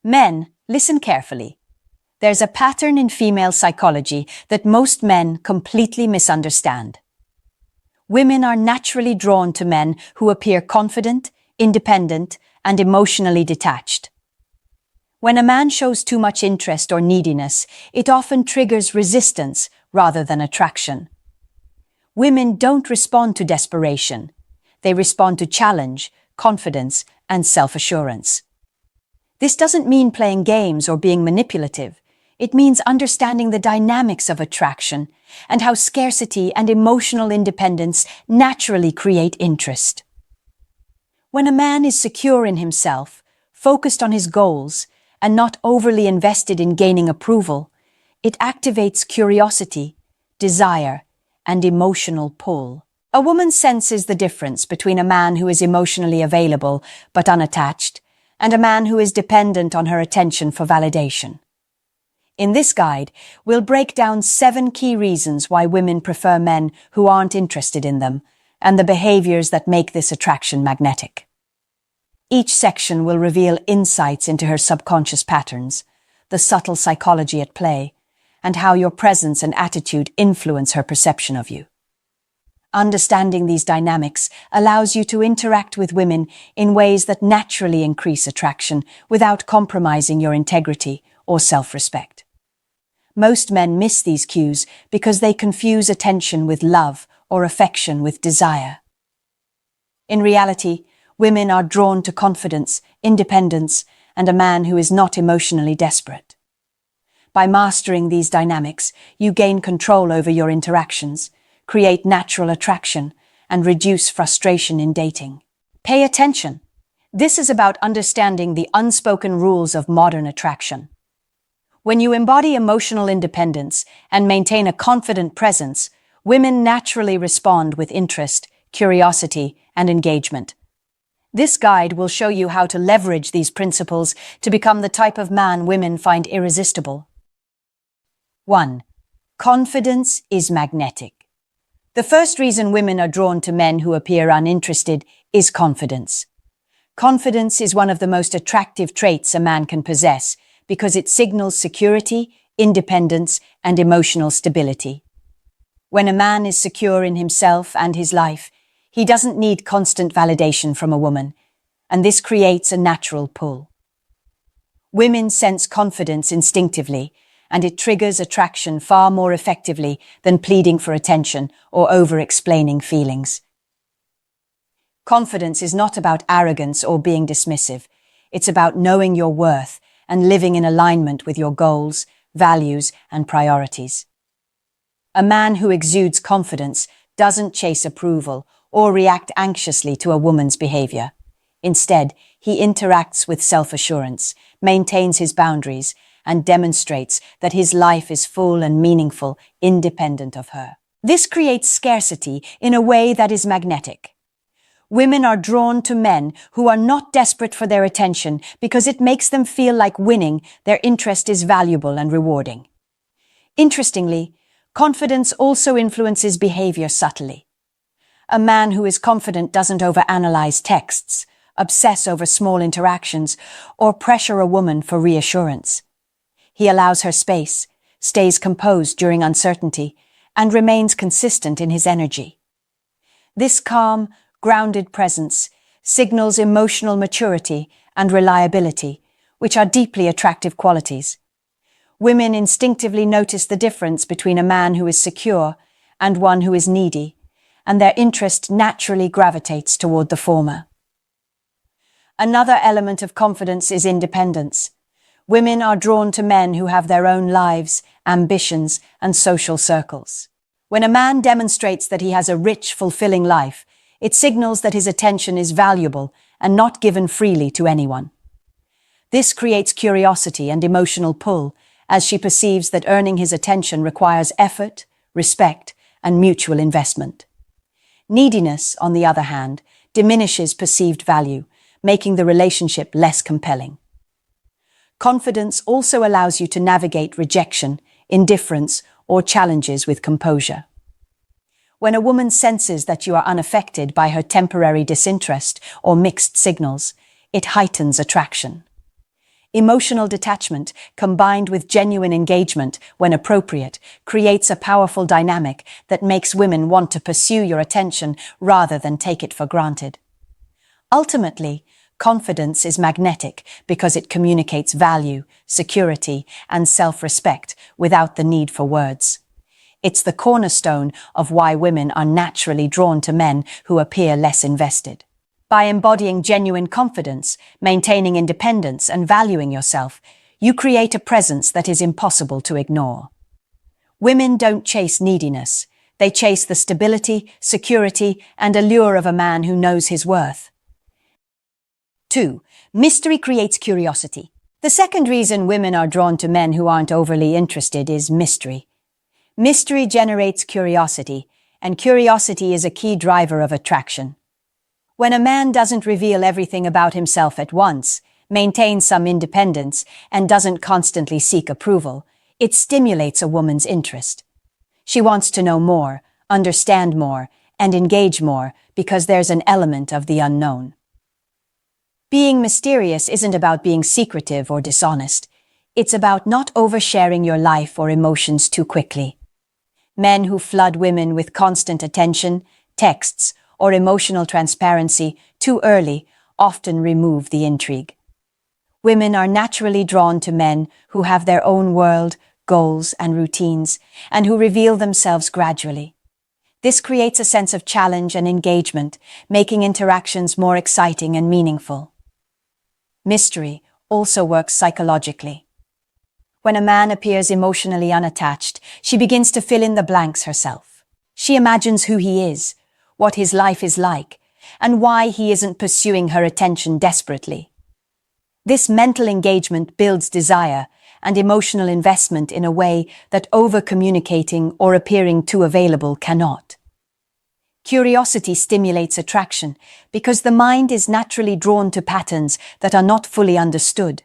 Men, listen carefully. There's a pattern in female psychology that most men completely misunderstand. Women are naturally drawn to men who appear confident, independent, and emotionally detached. When a man shows too much interest or neediness, it often triggers resistance rather than attraction. Women don't respond to desperation. They respond to challenge, confidence, and self-assurance. This doesn't mean playing games or being manipulative. It means understanding the dynamics of attraction and how scarcity and emotional independence naturally create interest. When a man is secure in himself, focused on his goals, and not overly invested in gaining approval, it activates curiosity, desire, and emotional pull. A woman senses the difference between a man who is emotionally available but unattached and a man who is dependent on her attention for validation. In this guide, we'll break down 7 key reasons why women prefer men who aren't interested in them and the behaviors that make this attraction magnetic. Each section will reveal insights into her subconscious patterns, the subtle psychology at play, and how your presence and attitude influence her perception of you. Understanding these dynamics allows you to interact with women in ways that naturally increase attraction without compromising your integrity or self-respect. Most men miss these cues because they confuse attention with love or affection with desire. In reality, women are drawn to confidence, independence, and a man who is not emotionally desperate. By mastering these dynamics, you gain control over your interactions, create natural attraction, and reduce frustration in dating. Pay attention. This is about understanding the unspoken rules of modern attraction. When you embody emotional independence and maintain a confident presence, women naturally respond with interest, curiosity, and engagement. This guide will show you how to leverage these principles to become the type of man women find irresistible. 1. Confidence is magnetic. The first reason women are drawn to men who appear uninterested is confidence. Confidence is one of the most attractive traits a man can possess because it signals security, independence, and emotional stability. When a man is secure in himself and his life, he doesn't need constant validation from a woman, and this creates a natural pull. Women sense confidence instinctively, and it triggers attraction far more effectively than pleading for attention or over-explaining feelings. Confidence is not about arrogance or being dismissive. It's about knowing your worth and living in alignment with your goals, values, and priorities. A man who exudes confidence doesn't chase approval or react anxiously to a woman's behavior. Instead, he interacts with self-assurance, maintains his boundaries, and demonstrates that his life is full and meaningful, independent of her. This creates scarcity in a way that is magnetic. Women are drawn to men who are not desperate for their attention because it makes them feel like winning, their interest is valuable and rewarding. Interestingly, confidence also influences behavior subtly. A man who is confident doesn't overanalyze texts, obsess over small interactions, or pressure a woman for reassurance. He allows her space, stays composed during uncertainty, and remains consistent in his energy. This calm, grounded presence signals emotional maturity and reliability, which are deeply attractive qualities. Women instinctively notice the difference between a man who is secure and one who is needy, and their interest naturally gravitates toward the former. Another element of confidence is independence. Women are drawn to men who have their own lives, ambitions, and social circles. When a man demonstrates that he has a rich, fulfilling life, it signals that his attention is valuable and not given freely to anyone. This creates curiosity and emotional pull, as she perceives that earning his attention requires effort, respect, and mutual investment. Neediness, on the other hand, diminishes perceived value, making the relationship less compelling. Confidence also allows you to navigate rejection, indifference, or challenges with composure. When a woman senses that you are unaffected by her temporary disinterest or mixed signals, it heightens attraction. Emotional detachment, combined with genuine engagement when appropriate, creates a powerful dynamic that makes women want to pursue your attention rather than take it for granted. Ultimately, confidence is magnetic because it communicates value, security, and self-respect without the need for words. It's the cornerstone of why women are naturally drawn to men who appear less invested. By embodying genuine confidence, maintaining independence, and valuing yourself, you create a presence that is impossible to ignore. Women don't chase neediness. They chase the stability, security, and allure of a man who knows his worth. 2. Mystery creates curiosity. The second reason women are drawn to men who aren't overly interested is mystery. Mystery generates curiosity, and curiosity is a key driver of attraction. When a man doesn't reveal everything about himself at once, maintains some independence, and doesn't constantly seek approval, it stimulates a woman's interest. She wants to know more, understand more, and engage more because there's an element of the unknown. Being mysterious isn't about being secretive or dishonest. It's about not oversharing your life or emotions too quickly. Men who flood women with constant attention, texts, or emotional transparency too early often remove the intrigue. Women are naturally drawn to men who have their own world, goals, and routines, and who reveal themselves gradually. This creates a sense of challenge and engagement, making interactions more exciting and meaningful. Mystery also works psychologically. When a man appears emotionally unattached, she begins to fill in the blanks herself. She imagines who he is, what his life is like, and why he isn't pursuing her attention desperately. This mental engagement builds desire and emotional investment in a way that over-communicating or appearing too available cannot. Curiosity stimulates attraction because the mind is naturally drawn to patterns that are not fully understood,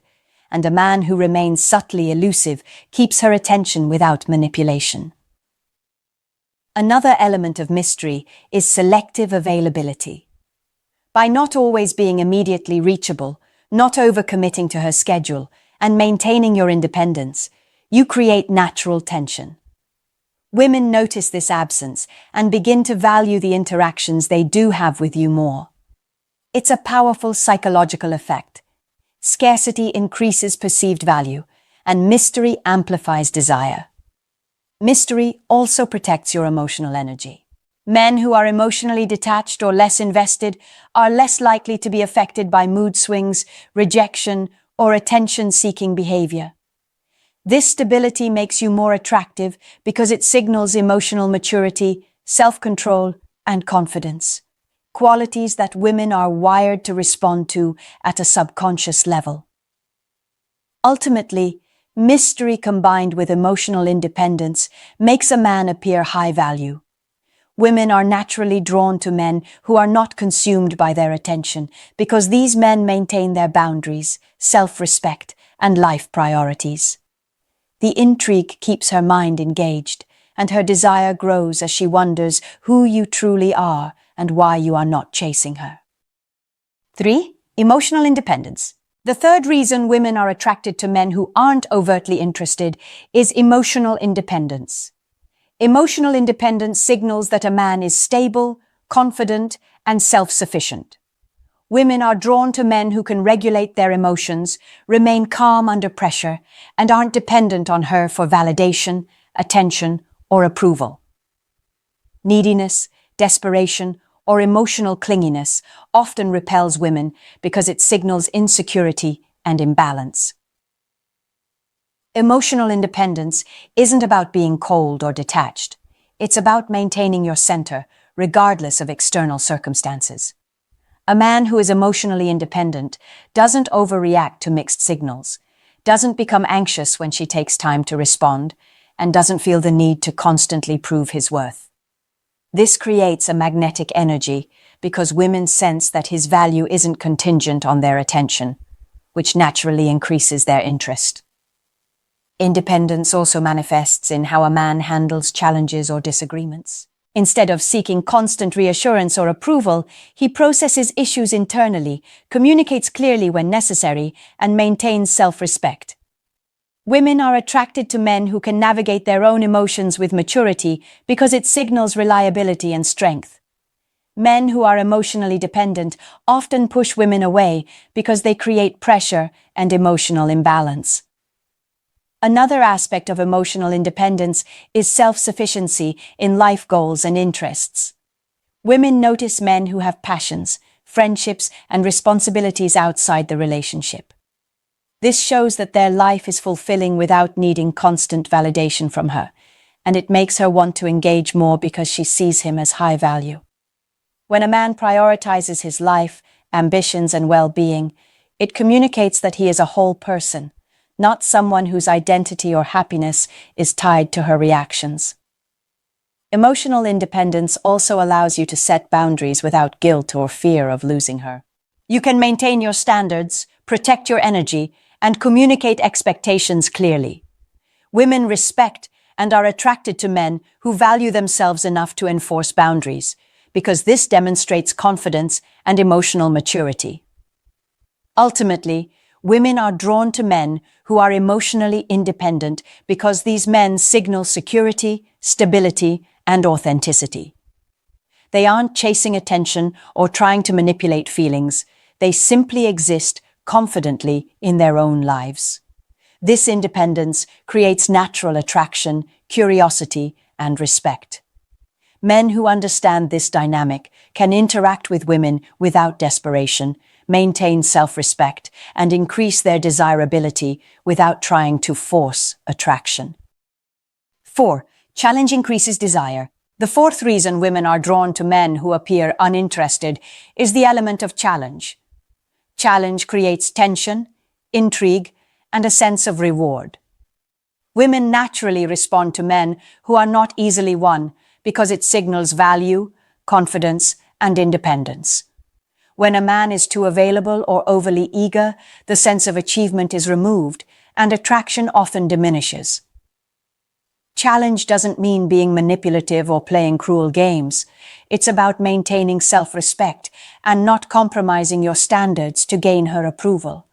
and a man who remains subtly elusive keeps her attention without manipulation. Another element of mystery is selective availability. By not always being immediately reachable, not overcommitting to her schedule, and maintaining your independence, you create natural tension. Women notice this absence and begin to value the interactions they do have with you more. It's a powerful psychological effect. Scarcity increases perceived value, and mystery amplifies desire. Mystery also protects your emotional energy. Men who are emotionally detached or less invested are less likely to be affected by mood swings, rejection, or attention-seeking behavior. This stability makes you more attractive because it signals emotional maturity, self-control, and confidence, qualities that women are wired to respond to at a subconscious level. Ultimately, mystery combined with emotional independence makes a man appear high value. Women are naturally drawn to men who are not consumed by their attention because these men maintain their boundaries, self-respect, and life priorities. The intrigue keeps her mind engaged, and her desire grows as she wonders who you truly are and why you are not chasing her. 3. Emotional independence. The third reason women are attracted to men who aren't overtly interested is emotional independence. Emotional independence signals that a man is stable, confident, and self-sufficient. Women are drawn to men who can regulate their emotions, remain calm under pressure, and aren't dependent on her for validation, attention, or approval. Neediness, desperation, or emotional clinginess often repels women because it signals insecurity and imbalance. Emotional independence isn't about being cold or detached. It's about maintaining your center, regardless of external circumstances. A man who is emotionally independent doesn't overreact to mixed signals, doesn't become anxious when she takes time to respond, and doesn't feel the need to constantly prove his worth. This creates a magnetic energy because women sense that his value isn't contingent on their attention, which naturally increases their interest. Independence also manifests in how a man handles challenges or disagreements. Instead of seeking constant reassurance or approval, he processes issues internally, communicates clearly when necessary, and maintains self-respect. Women are attracted to men who can navigate their own emotions with maturity because it signals reliability and strength. Men who are emotionally dependent often push women away because they create pressure and emotional imbalance. Another aspect of emotional independence is self-sufficiency in life goals and interests. Women notice men who have passions, friendships, and responsibilities outside the relationship. This shows that their life is fulfilling without needing constant validation from her, and it makes her want to engage more because she sees him as high value. When a man prioritizes his life, ambitions, and well-being, it communicates that he is a whole person, not someone whose identity or happiness is tied to her reactions. Emotional independence also allows you to set boundaries without guilt or fear of losing her. You can maintain your standards, protect your energy, and communicate expectations clearly. Women respect and are attracted to men who value themselves enough to enforce boundaries, because this demonstrates confidence and emotional maturity. Ultimately, women are drawn to men who are emotionally independent because these men signal security, stability, and authenticity. They aren't chasing attention or trying to manipulate feelings. They simply exist confidently in their own lives. This independence creates natural attraction, curiosity, and respect. Men who understand this dynamic can interact with women without desperation, maintain self-respect, and increase their desirability without trying to force attraction. 4. Challenge increases desire. The fourth reason women are drawn to men who appear uninterested is the element of challenge. Challenge creates tension, intrigue, and a sense of reward. Women naturally respond to men who are not easily won because it signals value, confidence, and independence. When a man is too available or overly eager, the sense of achievement is removed, and attraction often diminishes. Challenge doesn't mean being manipulative or playing cruel games. It's about maintaining self-respect and not compromising your standards to gain her approval.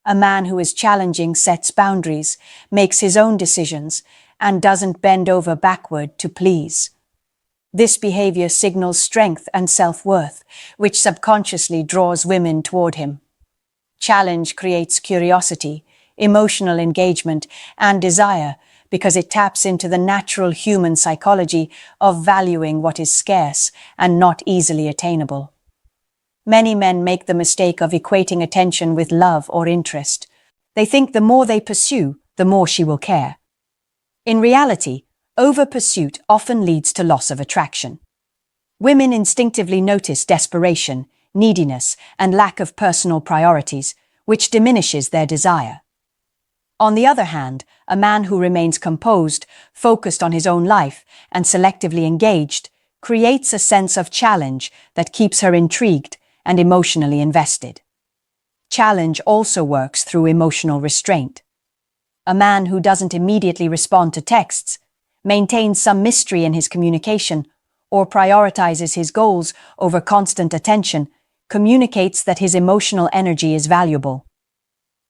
A man who is challenging sets boundaries, makes his own decisions, and doesn't bend over backward to please. This behavior signals strength and self-worth, which subconsciously draws women toward him. Challenge creates curiosity, emotional engagement, and desire because it taps into the natural human psychology of valuing what is scarce and not easily attainable. Many men make the mistake of equating attention with love or interest. They think the more they pursue, the more she will care. In reality, over-pursuit often leads to loss of attraction. Women instinctively notice desperation, neediness, and lack of personal priorities, which diminishes their desire. On the other hand, a man who remains composed, focused on his own life, and selectively engaged creates a sense of challenge that keeps her intrigued and emotionally invested. Challenge also works through emotional restraint. A man who doesn't immediately respond to texts, maintains some mystery in his communication, or prioritizes his goals over constant attention, communicates that his emotional energy is valuable.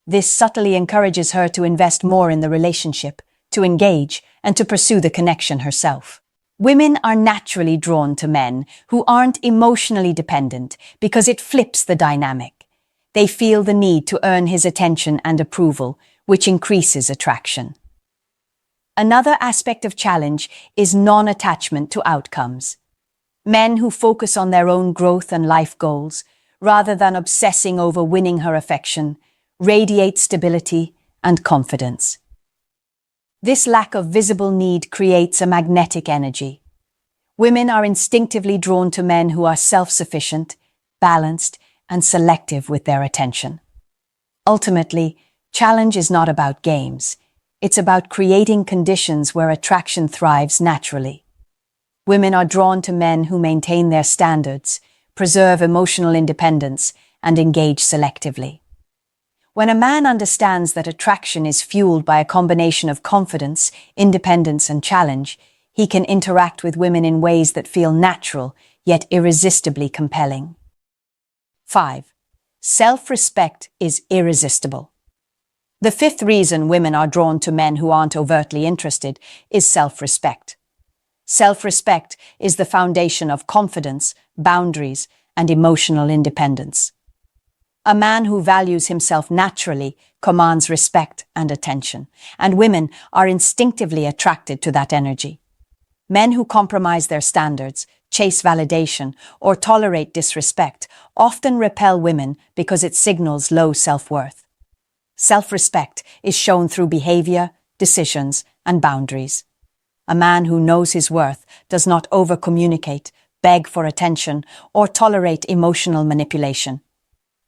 This subtly encourages her to invest more in the relationship, to engage, and to pursue the connection herself. Women are naturally drawn to men who aren't emotionally dependent because it flips the dynamic. They feel the need to earn his attention and approval, which increases attraction. Another aspect of challenge is non-attachment to outcomes. Men who focus on their own growth and life goals, rather than obsessing over winning her affection, radiate stability and confidence. This lack of visible need creates a magnetic energy. Women are instinctively drawn to men who are self-sufficient, balanced, and selective with their attention. Ultimately, challenge is not about games. It's about creating conditions where attraction thrives naturally. Women are drawn to men who maintain their standards, preserve emotional independence, and engage selectively. When a man understands that attraction is fueled by a combination of confidence, independence, and challenge, He can interact with women in ways that feel natural, yet irresistibly compelling. 5. Self-respect is irresistible. The fifth reason women are drawn to men who aren't overtly interested is self-respect. Self-respect is the foundation of confidence, boundaries, and emotional independence. A man who values himself naturally commands respect and attention, and women are instinctively attracted to that energy. Men who compromise their standards, chase validation, or tolerate disrespect often repel women because it signals low self-worth. Self-respect is shown through behavior, decisions, and boundaries. A man who knows his worth does not over-communicate, beg for attention, or tolerate emotional manipulation.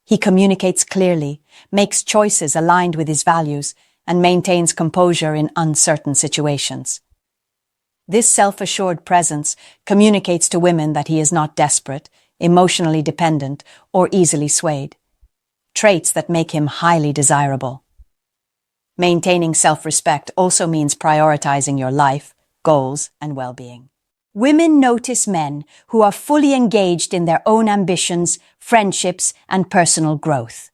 He communicates clearly, makes choices aligned with his values, and maintains composure in uncertain situations. This self-assured presence communicates to women that he is not desperate, emotionally dependent, or easily swayed. Traits that make him highly desirable. Maintaining self-respect also means prioritizing your life, goals, and well-being. Women notice men who are fully engaged in their own ambitions, friendships, and personal growth.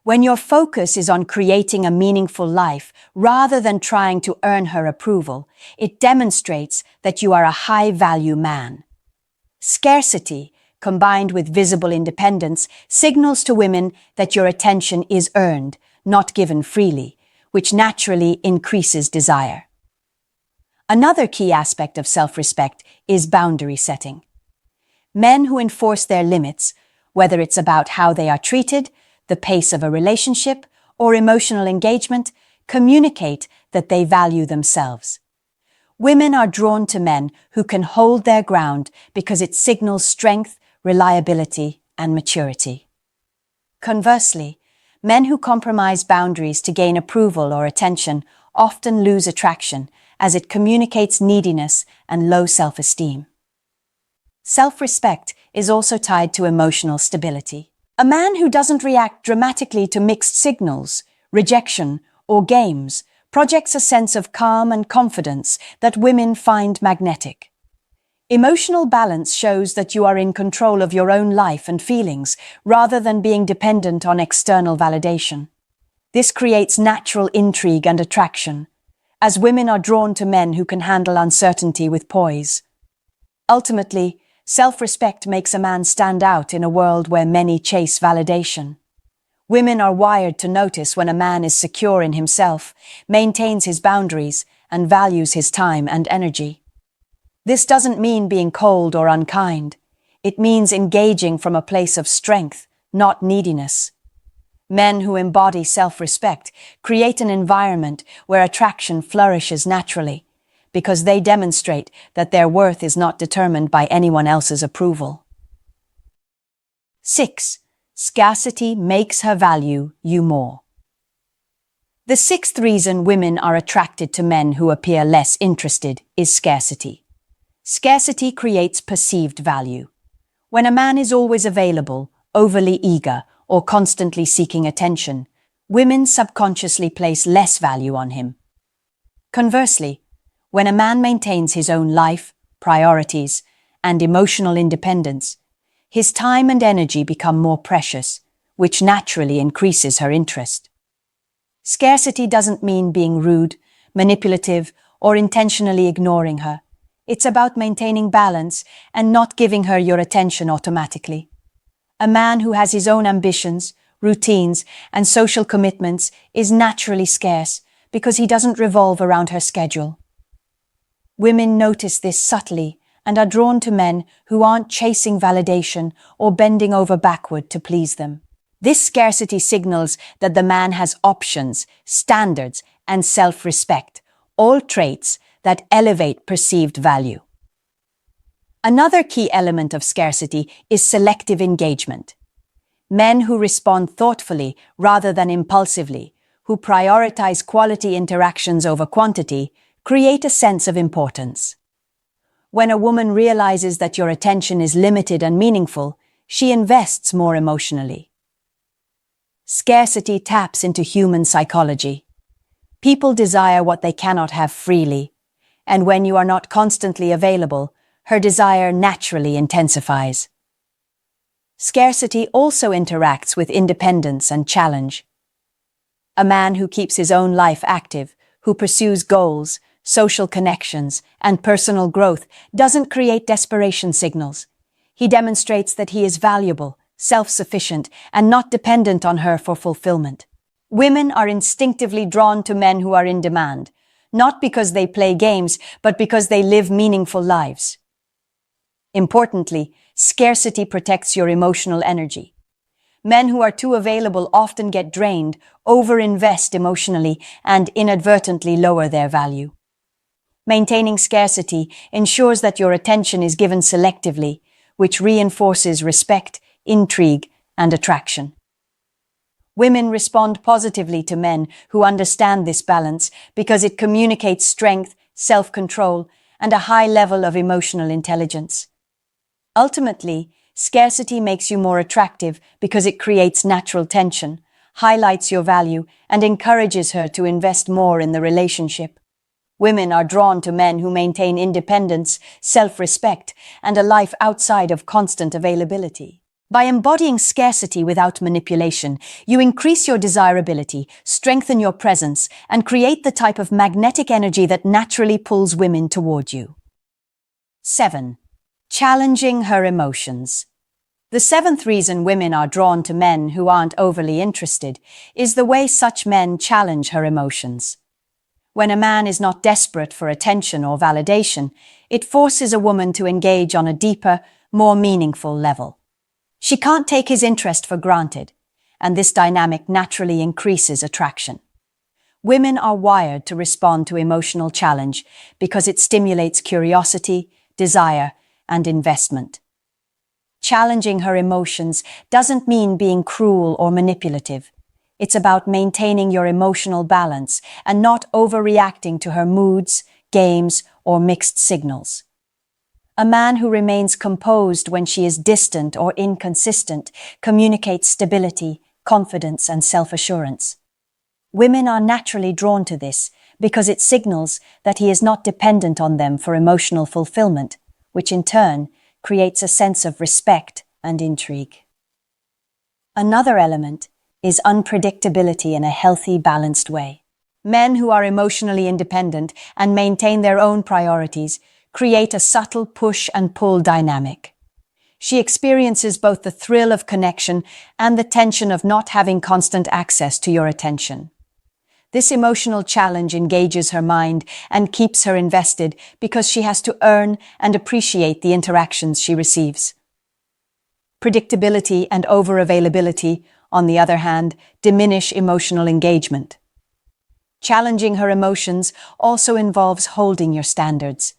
When your focus is on creating a meaningful life rather than trying to earn her approval, it demonstrates that you are a high-value man. Scarcity, combined with visible independence, signals to women that your attention is earned, not given freely, which naturally increases desire. Another key aspect of self-respect is boundary setting. Men who enforce their limits, whether it's about how they are treated, the pace of a relationship, or emotional engagement, communicate that they value themselves. Women are drawn to men who can hold their ground because it signals strength, reliability, and maturity. Conversely, men who compromise boundaries to gain approval or attention often lose attraction, as it communicates neediness and low self-esteem. Self-respect is also tied to emotional stability. A man who doesn't react dramatically to mixed signals, rejection, or games projects a sense of calm and confidence that women find magnetic. Emotional balance shows that you are in control of your own life and feelings, rather than being dependent on external validation. This creates natural intrigue and attraction, as women are drawn to men who can handle uncertainty with poise. Ultimately, self-respect makes a man stand out in a world where many chase validation. Women are wired to notice when a man is secure in himself, maintains his boundaries, and values his time and energy. This doesn't mean being cold or unkind. It means engaging from a place of strength, not neediness. Men who embody self-respect create an environment where attraction flourishes naturally, because they demonstrate that their worth is not determined by anyone else's approval. 6. Scarcity makes her value you more. The sixth reason women are attracted to men who appear less interested is scarcity. Scarcity creates perceived value. When a man is always available, overly eager, or constantly seeking attention, women subconsciously place less value on him. Conversely, when a man maintains his own life, priorities, and emotional independence, his time and energy become more precious, which naturally increases her interest. Scarcity doesn't mean being rude, manipulative, or intentionally ignoring her. It's about maintaining balance and not giving her your attention automatically. A man who has his own ambitions, routines, and social commitments is naturally scarce because he doesn't revolve around her schedule. Women notice this subtly and are drawn to men who aren't chasing validation or bending over backward to please them. This scarcity signals that the man has options, standards, and self-respect, all traits that elevate perceived value. Another key element of scarcity is selective engagement. Men who respond thoughtfully rather than impulsively, who prioritize quality interactions over quantity, create a sense of importance. When a woman realizes that your attention is limited and meaningful, she invests more emotionally. Scarcity taps into human psychology. People desire what they cannot have freely, And when you are not constantly available, her desire naturally intensifies. Scarcity also interacts with independence and challenge. A man who keeps his own life active, who pursues goals, social connections, and personal growth doesn't create desperation signals. He demonstrates that he is valuable, self-sufficient, and not dependent on her for fulfillment. Women are instinctively drawn to men who are in demand, not because they play games, but because they live meaningful lives. Importantly, scarcity protects your emotional energy. Men who are too available often get drained, overinvest emotionally, and inadvertently lower their value. Maintaining scarcity ensures that your attention is given selectively, which reinforces respect, intrigue, and attraction. Women respond positively to men who understand this balance because it communicates strength, self-control, and a high level of emotional intelligence. Ultimately, scarcity makes you more attractive because it creates natural tension, highlights your value, and encourages her to invest more in the relationship. Women are drawn to men who maintain independence, self-respect, and a life outside of constant availability. By embodying scarcity without manipulation, you increase your desirability, strengthen your presence, and create the type of magnetic energy that naturally pulls women toward you. 7. Challenging her emotions. The seventh reason women are drawn to men who aren't overly interested is the way such men challenge her emotions. When a man is not desperate for attention or validation, it forces a woman to engage on a deeper, more meaningful level. She can't take his interest for granted, and this dynamic naturally increases attraction. Women are wired to respond to emotional challenge because it stimulates curiosity, desire, and investment. Challenging her emotions doesn't mean being cruel or manipulative. It's about maintaining your emotional balance and not overreacting to her moods, games, or mixed signals. A man who remains composed when she is distant or inconsistent communicates stability, confidence, and self-assurance. Women are naturally drawn to this because it signals that he is not dependent on them for emotional fulfillment, which in turn creates a sense of respect and intrigue. Another element is unpredictability in a healthy, balanced way. Men who are emotionally independent and maintain their own priorities create a subtle push and pull dynamic. She experiences both the thrill of connection and the tension of not having constant access to your attention. This emotional challenge engages her mind and keeps her invested because she has to earn and appreciate the interactions she receives. Predictability and overavailability, on the other hand, diminish emotional engagement. Challenging her emotions also involves holding your standards.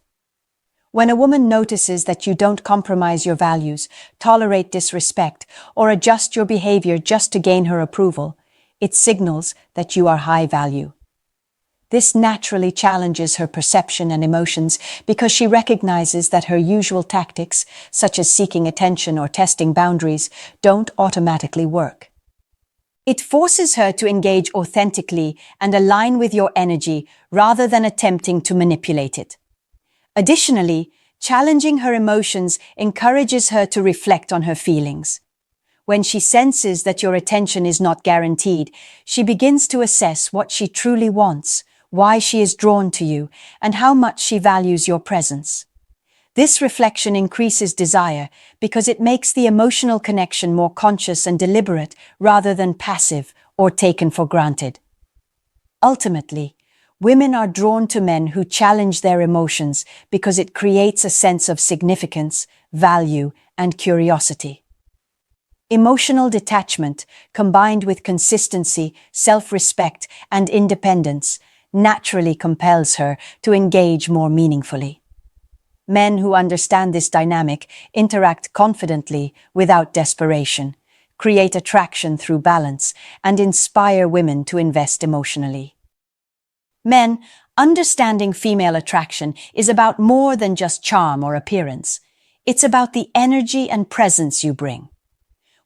When a woman notices that you don't compromise your values, tolerate disrespect, or adjust your behavior just to gain her approval, it signals that you are high value. This naturally challenges her perception and emotions because she recognizes that her usual tactics, such as seeking attention or testing boundaries, don't automatically work. It forces her to engage authentically and align with your energy rather than attempting to manipulate it. Additionally, challenging her emotions encourages her to reflect on her feelings. When she senses that your attention is not guaranteed, she begins to assess what she truly wants, why she is drawn to you, and how much she values your presence. This reflection increases desire because it makes the emotional connection more conscious and deliberate rather than passive or taken for granted. Ultimately, women are drawn to men who challenge their emotions because it creates a sense of significance, value, and curiosity. Emotional detachment, combined with consistency, self-respect, and independence, naturally compels her to engage more meaningfully. Men who understand this dynamic interact confidently without desperation, create attraction through balance, and inspire women to invest emotionally. Men, understanding female attraction is about more than just charm or appearance. It's about the energy and presence you bring.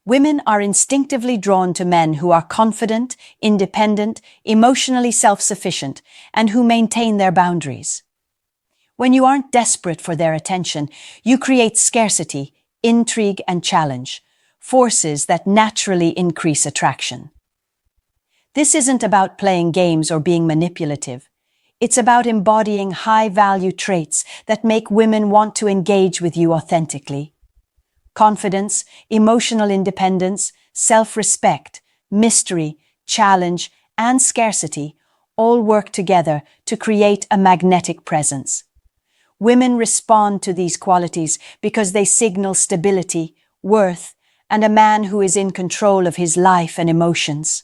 Women are instinctively drawn to men who are confident, independent, emotionally self-sufficient, and who maintain their boundaries. When you aren't desperate for their attention, you create scarcity, intrigue, and challenge, forces that naturally increase attraction. This isn't about playing games or being manipulative. It's about embodying high-value traits that make women want to engage with you authentically. Confidence, emotional independence, self-respect, mystery, challenge, and scarcity all work together to create a magnetic presence. Women respond to these qualities because they signal stability, worth, and a man who is in control of his life and emotions.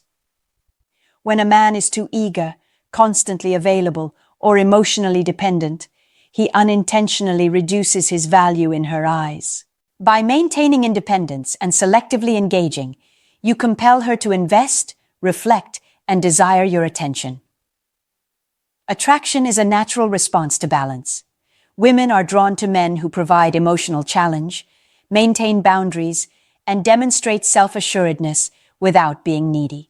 When a man is too eager, constantly available, or emotionally dependent, he unintentionally reduces his value in her eyes. By maintaining independence and selectively engaging, you compel her to invest, reflect, and desire your attention. Attraction is a natural response to balance. Women are drawn to men who provide emotional challenge, maintain boundaries, and demonstrate self-assuredness without being needy.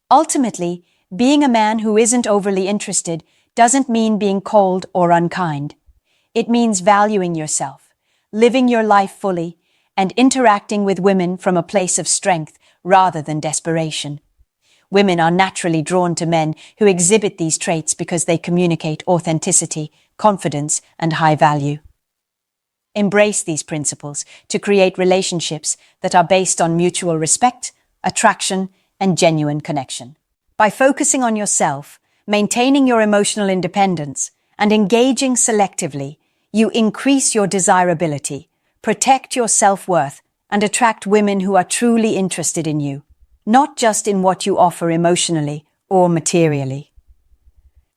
Ultimately, being a man who isn't overly interested doesn't mean being cold or unkind. It means valuing yourself, living your life fully, and interacting with women from a place of strength rather than desperation. Women are naturally drawn to men who exhibit these traits because they communicate authenticity, confidence, and high value. Embrace these principles to create relationships that are based on mutual respect, attraction, and genuine connection. By focusing on yourself, maintaining your emotional independence, and engaging selectively, you increase your desirability, protect your self-worth, and attract women who are truly interested in you, not just in what you offer emotionally or materially.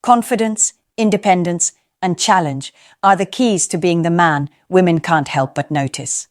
Confidence, independence, and challenge are the keys to being the man women can't help but notice.